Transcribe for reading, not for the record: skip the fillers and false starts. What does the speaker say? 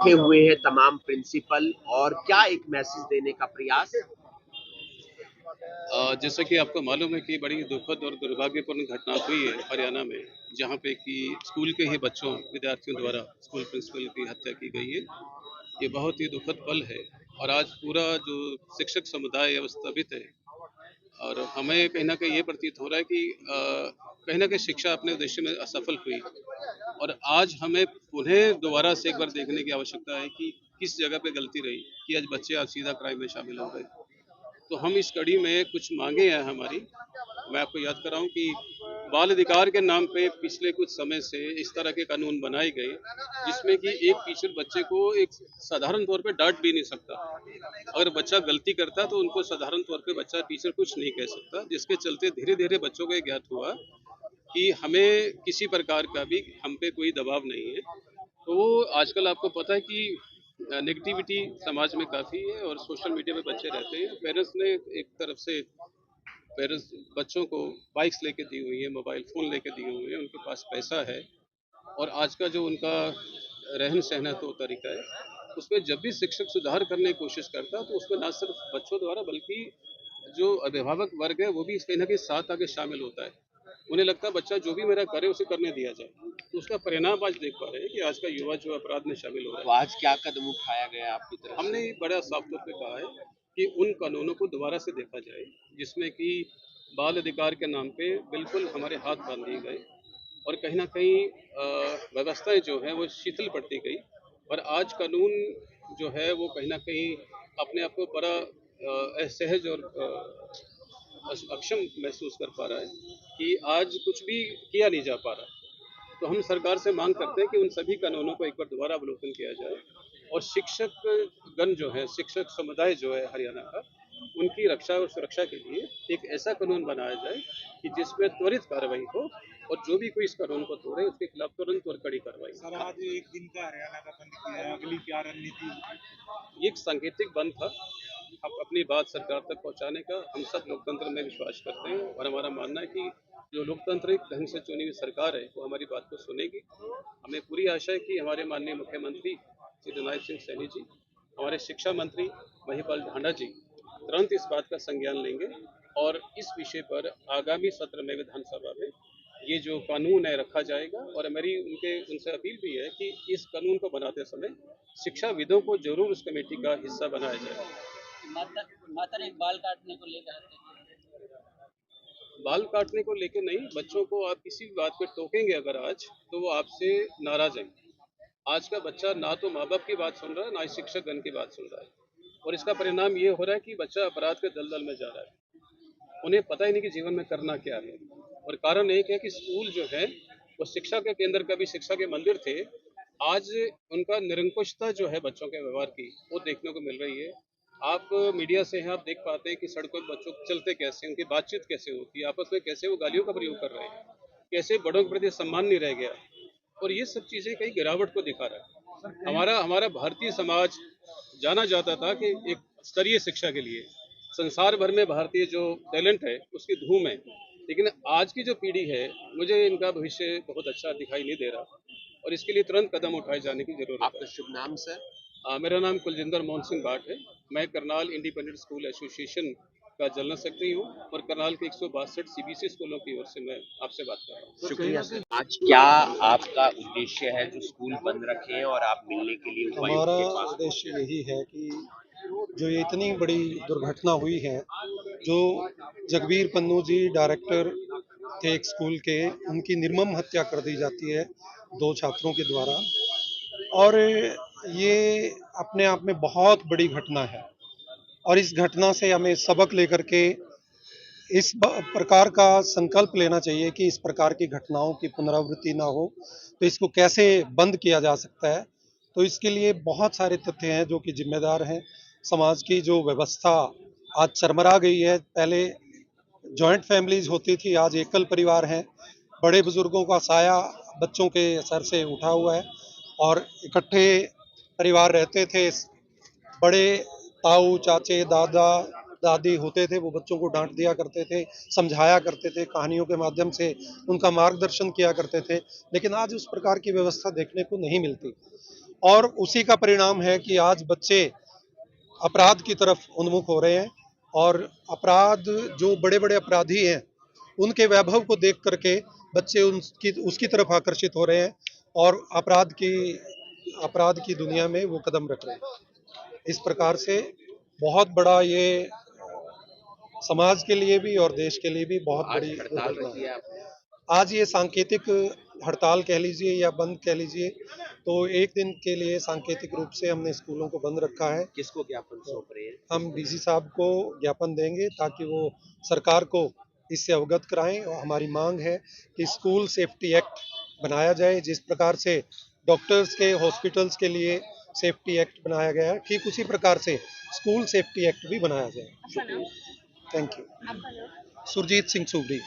बैठे हुए हैं तमाम प्रिंसिपल और क्या एक मैसेज देने का प्रयास। जैसा कि आपको मालूम है कि बड़ी दुखद और दुर्भाग्यपूर्ण घटना हुई है हरियाणा में, जहाँ पे कि स्कूल के ही बच्चों विद्यार्थियों द्वारा स्कूल प्रिंसिपल की हत्या की गई है। ये बहुत ही दुखद पल है और आज पूरा जो शिक्षक समुदाय है वो स्तंभित है और हमें कहीं न कहीं ये प्रतीत हो रहा है कि कहीं न कहीं शिक्षा अपने उद्देश्य में असफल हुई और आज हमें पुनः दोबारा से एक बार देखने की आवश्यकता है कि किस जगह पे गलती रही कि आज बच्चे आज सीधा क्राइम में शामिल हो गए। तो हम इस कड़ी में कुछ मांगे हैं हमारी। मैं आपको याद कराऊं कि बाल अधिकार के नाम पे पिछले कुछ समय से इस तरह के कानून बनाए गए जिसमें कि एक टीचर बच्चे को एक साधारण तौर पे डांट भी नहीं सकता। अगर बच्चा गलती करता तो उनको साधारण तौर पे बच्चा टीचर कुछ नहीं कह सकता, जिसके चलते धीरे धीरे बच्चों को ज्ञात हुआ कि हमें किसी प्रकार का भी हम पे कोई दबाव नहीं है। तो आजकल आपको पता है कि नेगेटिविटी समाज में काफ़ी है और सोशल मीडिया पे बच्चे रहते हैं। पेरेंट्स ने एक तरफ से पेरेंट्स बच्चों को बाइक्स लेके दी हुई है, मोबाइल फ़ोन लेके दिए हुए हैं, उनके पास पैसा है और आज का जो उनका रहन-सहन है तो तरीका है, उसमें जब भी शिक्षक सुधार करने की कोशिश करता है तो उसमें ना सिर्फ बच्चों द्वारा बल्कि जो अभिभावक वर्ग है वो भी कहीं न कहीं साथ आके शामिल होता है। उन्हें लगता है बच्चा जो भी मेरा करे उसे करने दिया जाए। तो उसका परिणाम आज देख पा रहे हैं कि आज का युवा जो अपराध में शामिल हो रहा तो है। आज क्या कदम उठाया गया आपकी तरफ हमने से। बड़ा साफ तौर पे कहा है कि उन कानूनों को दोबारा से देखा जाए जिसमें कि बाल अधिकार के नाम पे बिल्कुल हमारे हाथ बांध दिए गए और कहीं न कहीं व्यवस्थाएँ जो हैं वो शिथिल पड़ती गई और आज कानून जो है वो कहीं न कहीं अपने आप को बड़ा असहज और अक्षम महसूस कर पा रहा है कि आज कुछ भी किया नहीं जा पा रहा। तो हम सरकार से मांग करते हैं कि उन सभी कानूनों को एक बार दोबारा अवलोकन किया जाए और शिक्षक गण जो है, शिक्षक समुदाय जो है हरियाणा का, उनकी रक्षा और सुरक्षा के लिए एक ऐसा कानून बनाया जाए कि जिसमें त्वरित कार्रवाई हो और जो भी कोई इस कानून को तोड़े उसके खिलाफ तुरंत और कड़ी कार्रवाई सर, हो। आज एक दिन का हरियाणा का बंद किया है, अगली क्या रणनीति? ये एक सांकेतिक बंद था अब अपनी बात सरकार तक पहुंचाने का। हम सब लोकतंत्र में विश्वास करते हैं और हमारा मानना है कि जो लोकतांत्रिक ढंग से चुनी हुई सरकार है वो हमारी बात को सुनेगी। हमें पूरी आशा है कि हमारे माननीय मुख्यमंत्री श्री जननायक सिंह सैनी जी, हमारे शिक्षा मंत्री महिपाल ढांडा जी तुरंत इस बात का संज्ञान लेंगे और इस विषय पर आगामी सत्र में विधानसभा में ये जो कानून है रखा जाएगा और मेरी उनसे अपील भी है कि इस कानून को बनाते समय शिक्षाविदों को जरूर उस कमेटी का हिस्सा बनाया जाए। मात्र एक बाल काटने को लेकर बाल काटने को लेकर नहीं, बच्चों को आप किसी भी बात पे टोकेंगे अगर आज तो वो आपसे नाराज हैं। आज का बच्चा ना तो माँ बाप की बात सुन रहा है ना ही शिक्षक गण की बात सुन रहा है और इसका परिणाम ये हो रहा है कि बच्चा अपराध के दलदल में जा रहा है। उन्हें पता ही नहीं कि जीवन में करना क्या है और कारण एक है कि स्कूल जो है वो शिक्षा के केंद्र का भी शिक्षा के मंदिर थे। आज उनका निरंकुशता जो है बच्चों के व्यवहार की वो देखने को मिल रही है। आप मीडिया से हैं, आप देख पाते हैं कि सड़कों पर बच्चों चलते कैसे, उनकी बातचीत कैसे होती है, आपस में कैसे वो गालियों का प्रयोग कर रहे हैं, कैसे बड़ों के प्रति सम्मान नहीं रह गया और ये सब चीज़ें कहीं गिरावट को दिखा रहा है। हमारा हमारा भारतीय समाज जाना जाता था कि एक स्तरीय शिक्षा के लिए संसार भर में भारतीय जो टैलेंट है उसकी धूम है, लेकिन आज की जो पीढ़ी है मुझे इनका भविष्य बहुत अच्छा दिखाई नहीं दे रहा और इसके लिए तुरंत कदम उठाए जाने की जरूरत आपका है। शुभ नाम सर। मेरा नाम कुलजिंदर मोहन सिंह भाट है। मैं करनाल इंडिपेंडेंट स्कूल एसोसिएशन का जनरल सेक्रेटरी हूँ और करनाल के 162 सीबीएसई स्कूलों की ओर से मैं आपसे बात कर रहा हूँ। शुक्रिया सर। आज क्या आपका उद्देश्य है जो स्कूल बंद रखे हैं और आप मिलने के लिए उपायुक्त हमारा के पास उद्देश्य यही है कि जो ये इतनी बड़ी दुर्घटना हुई है, जो जगबीर पन्नू जी डायरेक्टर थे एक स्कूल के, उनकी निर्मम हत्या कर दी जाती है 2 छात्रों के द्वारा और ये अपने आप में बहुत बड़ी घटना है और इस घटना से हमें सबक लेकर के इस प्रकार का संकल्प लेना चाहिए कि इस प्रकार की घटनाओं की पुनरावृत्ति ना हो। तो इसको कैसे बंद किया जा सकता है, तो इसके लिए बहुत सारे तथ्य हैं जो कि जिम्मेदार हैं। समाज की जो व्यवस्था आज चरमरा गई है, पहले जॉइंट फैमिलीज होती थी, आज एकल परिवार हैं। बड़े बुजुर्गों का साया बच्चों के सर से उठा हुआ है और इकट्ठे परिवार रहते थे। बड़े ताऊ चाचे दादा दादी होते थे, वो बच्चों को डांट दिया करते थे, समझाया करते थे, कहानियों के माध्यम से उनका मार्गदर्शन किया करते थे, लेकिन आज उस प्रकार की व्यवस्था देखने को नहीं मिलती। और उसी का परिणाम है कि आज बच्चे अपराध की तरफ उन्मुख हो रहे हैं और अपराध, जो बड़े बड़े अपराधी हैं उनके वैभव को देख करके बच्चे उसकी तरफ आकर्षित हो रहे हैं और अपराध की दुनिया में वो कदम रख रहे हैं। इस प्रकार से बहुत बड़ा ये समाज के लिए भी और देश के लिए भी बहुत आज बड़ी हड़ताल दुर्घटना रखी है। है आपने? आज ये सांकेतिक हड़ताल कह लीजिए या बंद कह लीजिए, तो एक दिन के लिए सांकेतिक रूप से हमने स्कूलों को बंद रखा है। किसको ज्ञापन सौंप रहे हैं? हम डीसी साहब को ज्ञापन देंगे ताकि वो सरकार को इससे अवगत कराएं और हमारी मांग है कि स्कूल सेफ्टी एक्ट बनाया जाए। जिस प्रकार से डॉक्टर्स के, हॉस्पिटल्स के लिए सेफ्टी एक्ट बनाया गया है, ठीक उसी प्रकार से स्कूल सेफ्टी एक्ट भी बनाया जाए। Thank you. सुरजीत सिंह सूबरी।